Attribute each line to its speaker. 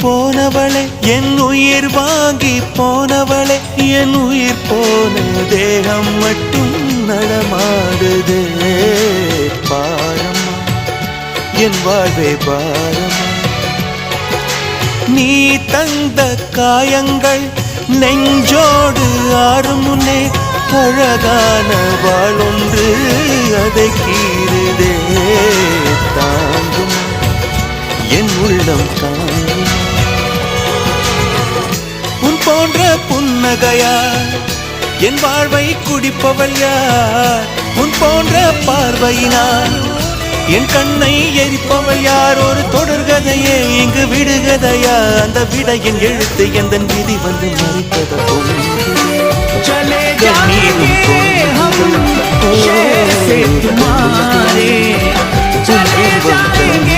Speaker 1: போனவளே என் உயிர் வாங்கி போனவளே என் உயிர் போன தேகம் மட்டும் நடமாடுதே பாரம்மா என் வாழ்வே பாரம்மா நீ தந்த காயங்கள் நெஞ்சோடு ஆறும் முன்னே அழகான வாழொன்று அதை கீறுதே தாங்கும் என் உள்ளம் தாங்கும் உன் போன்ற புன்னகையார் என் வாழ்வை குடிப்பவள் யார் உன் போன்ற பார்வையினார் என் கண்ணை எரிப்பவள் யார் ஒரு தொடர்கதையே இங்கு விடுகதையா அந்த விடையின் எழுத்து எந்த விதி வந்து மறைப்பத
Speaker 2: चले जाएंगे हम शेर से तुम्हारे चले जाएंगे